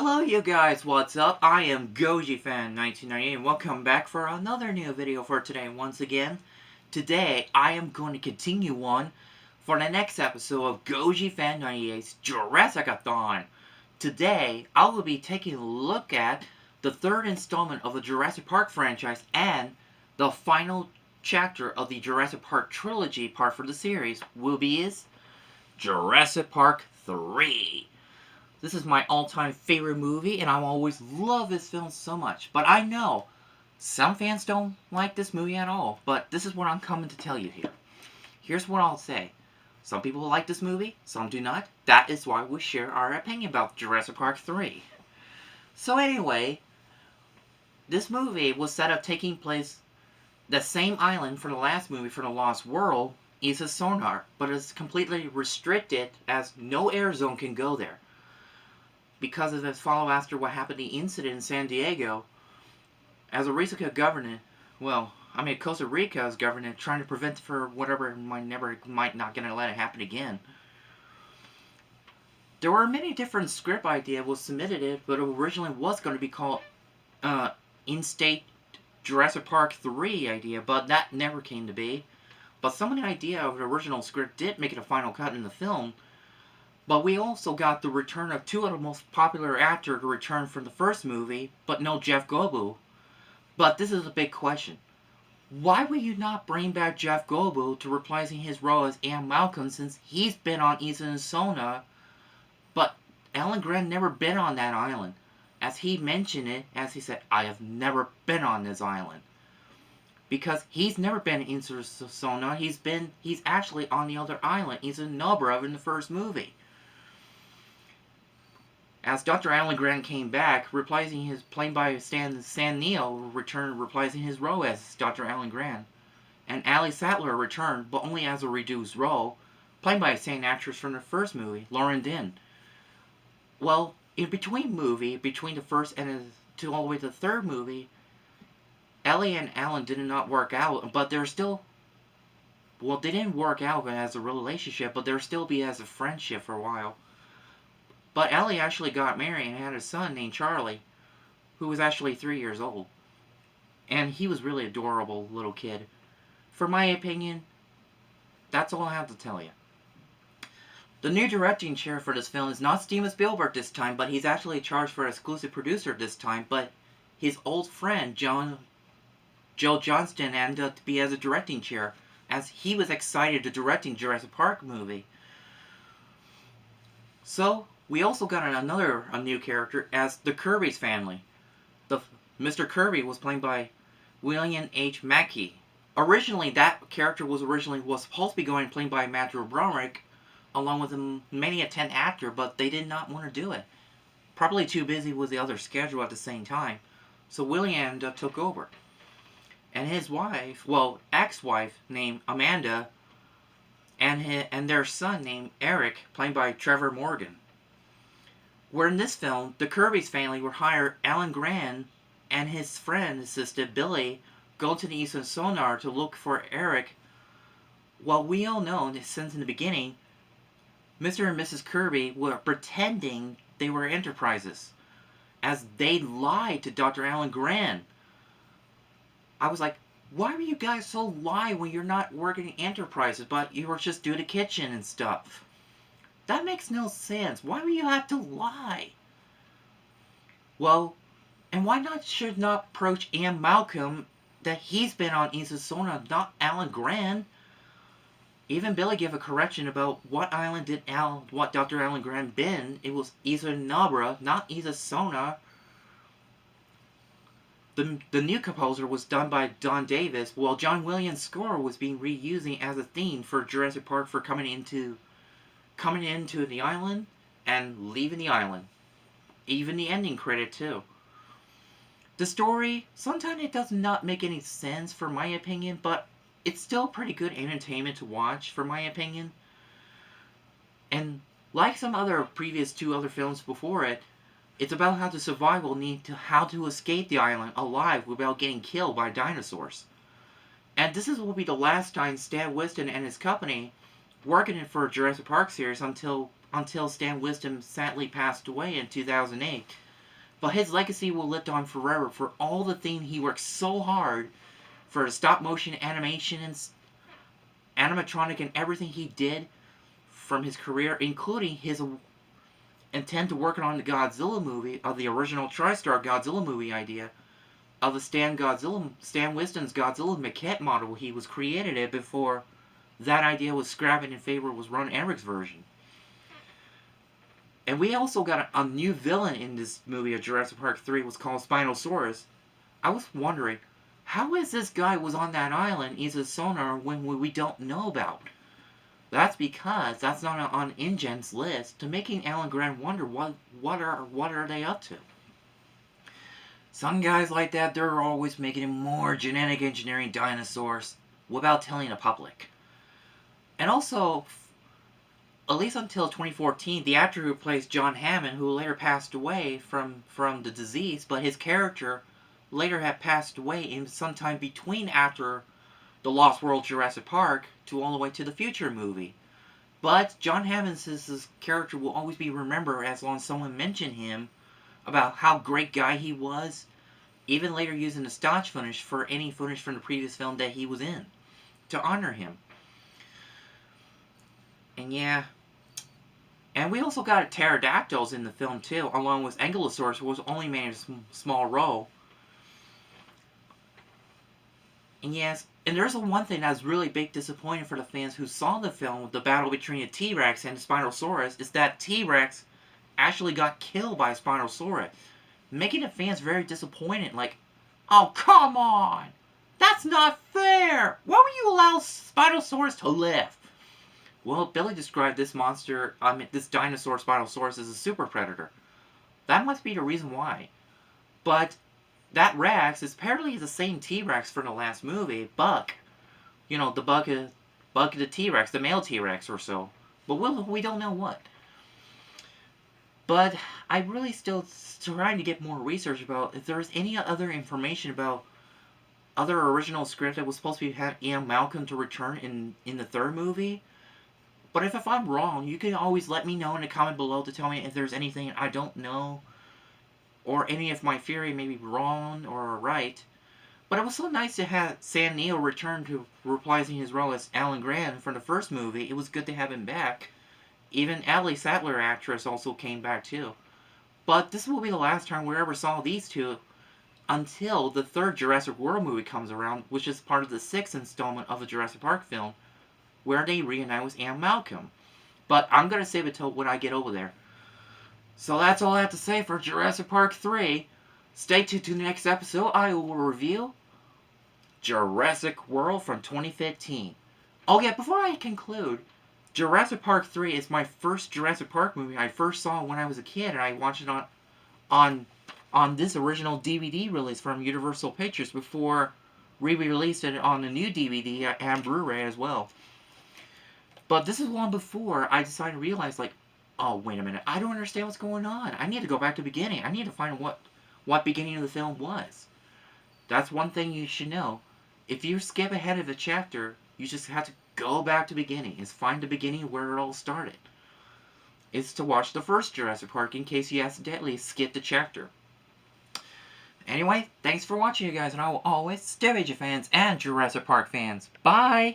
Hello you guys, what's up? I am GojiFan98 and welcome back for another new video for today once again. Today, I am going to continue on for the next episode of GojiFan98's Jurassic-A-Thon. Today, I will be taking a look at the third installment of the Jurassic Park franchise and the final chapter of the Jurassic Park trilogy part for the series will be Jurassic Park 3. This is my all-time favorite movie, and I always love this film so much. But I know some fans don't like this movie at all, but this is what I'm coming to tell you here. Here's what I'll say. Some people like this movie, some do not. That is why we share our opinion about Jurassic Park 3. So anyway, this movie was set up taking place the same island for the last movie for the Lost World, Isla Sonar, but it's completely restricted as no air zone can go there. Because of this follow after what happened the incident in San Diego, as a Costa Rica's government trying to prevent for whatever might not gonna let it happen again. There were many different script ideas was submitted it, but it originally was going to be called In-State Jurassic Park 3 idea, but that never came to be. But some of the idea of the original script did make it a final cut in the film. But we also got the return of two of the most popular actors to return from the first movie, but no Jeff Goldblum. But this is a big question. Why would you not bring back Jeff Goldblum to replacing his role as Ian Malcolm since he's been on Isla Sonar, but Alan Grant never been on that island? As he mentioned it, as he said, I have never been on this island. Because he's never been in Isla Sonar, he's actually on the other island, Isla Nubra in the first movie. As Dr. Alan Grant came back, played by Stan Neill, returned reprising his role as Dr. Alan Grant. And Ellie Sattler returned, but only as a reduced role, played by the same actress from the first movie, Lauren Dern. Well, in between the first and all the way to the third movie, Ellie and Alan did not work out, but they're still... Well, they didn't work out as a relationship, but they'll still be as a friendship for a while. But Ellie actually got married and had a son named Charlie, who was actually 3 years old. And he was really adorable little kid. For my opinion, that's all I have to tell you. The new directing chair for this film is not Steven Spielberg this time, but he's actually charged for exclusive producer this time, but his old friend, Joe Johnston, ended up to be as a directing chair, as he was excited to directing Jurassic Park movie. So, we also got a new character as the Kirby's family. Mr. Kirby was played by William H. Mackey. Originally, that character was supposed to be played by Matthew Broderick, along with many a 10 actor, but they did not want to do it. Probably too busy with the other schedule at the same time. So William took over. And his wife, ex-wife named Amanda, and their son named Eric, played by Trevor Morgan. Where in this film, the Kirby's family would hire Alan Grant and his friend, assistant Billy, go to the Isla Sonar to look for Eric. Well, we all know since in the beginning, Mr. and Mrs. Kirby were pretending they were enterprises, as they lied to Dr. Alan Grant. I was like, why were you guys so lie when you're not working in enterprises, but you were just doing the kitchen and stuff? That makes no sense. Why would you have to lie? Well, and why should not approach Ian Malcolm that he's been on Isla Sonar, not Alan Grant? Even Billy gave a correction about what island what Dr. Alan Grant been. It was Isla Nubra, not Isla Sonar. The new composer was done by Don Davis, while John Williams' score was being reused as a theme for Jurassic Park for coming into the island and leaving the island. Even the ending credit too. The story, sometimes it does not make any sense for my opinion, but it's still pretty good entertainment to watch for my opinion. And like some other previous two other films before it, it's about how the survival how to escape the island alive without getting killed by dinosaurs. And this will be the last time Stan Winston and his company working for Jurassic Park series until Stan Winston sadly passed away in 2008. but his legacy will live on forever for all the things he worked so hard for the stop motion animation and animatronic and everything he did from his career, including his intent to work on the Godzilla movie, of the original TriStar Godzilla movie idea, of the Stan Winston's Godzilla maquette model he was created it before that idea was scrapped in favor was Ron Emmerich's version. And we also got a new villain in this movie of Jurassic Park 3, was called Spinosaurus. I was wondering, how is this guy was on that island, is a sonar when we don't know about? That's because that's not on InGen's list, to making Alan Grant wonder what are they up to. Some guys like that, they're always making more genetic engineering dinosaurs without telling the public. And also, at least until 2014, the actor who plays John Hammond, who later passed away from the disease, but his character later had passed away in sometime between after The Lost World Jurassic Park to all the way to the Future movie. But John Hammond's character will always be remembered as long as someone mentioned him about how great guy he was, even later using the stage footage for any footage from the previous film that he was in, to honor him. And yeah. And we also got pterodactyls in the film too, along with Ankylosaurus, who was only made a small role. And yes, and there's one thing that was really big disappointing for the fans who saw the film with the battle between the T-Rex and the Spinosaurus, is that T-Rex actually got killed by a Spinosaurus, making the fans very disappointed. Like, oh, come on! That's not fair! Why would you allow Spinosaurus to live? Well, Billy described this this dinosaur Spinosaurus as a super predator. That must be the reason why. But that Rex is apparently the same T-Rex from the last movie, Buck. You know, the Buck of the T-Rex, the male T-Rex or so. But we don't know what. But I really still trying to get more research about if there's any other information about other original script that was supposed to have Ian Malcolm to return in the third movie. But if I'm wrong, you can always let me know in the comment below to tell me if there's anything I don't know, or any of my theory may be wrong or right. But it was so nice to have Sam Neill return to reprising his role as Alan Grant from the first movie. It was good to have him back. Even Ellie, Sattler actress, also came back too. But this will be the last time we ever saw these two until the third Jurassic World movie comes around, which is part of the sixth installment of the Jurassic Park film, where they reunite with Ian Malcolm. But I'm going to save it till when I get over there. So that's all I have to say for Jurassic Park 3. Stay tuned to the next episode. I will review Jurassic World from 2015. Oh yeah, before I conclude, Jurassic Park 3 is my first Jurassic Park movie I first saw when I was a kid, and I watched it on this original DVD release from Universal Pictures before re-released it on the new DVD and Blu-ray as well. But this is long before I decided to realize, like, oh, wait a minute, I don't understand what's going on. I need to go back to the beginning. I need to find what beginning of the film was. That's one thing you should know. If you skip ahead of a chapter, you just have to go back to the beginning. Is find the beginning where it all started. It's to watch the first Jurassic Park in case you accidentally skipped a chapter. Anyway, thanks for watching, you guys, and I will always stay with you fans and Jurassic Park fans. Bye!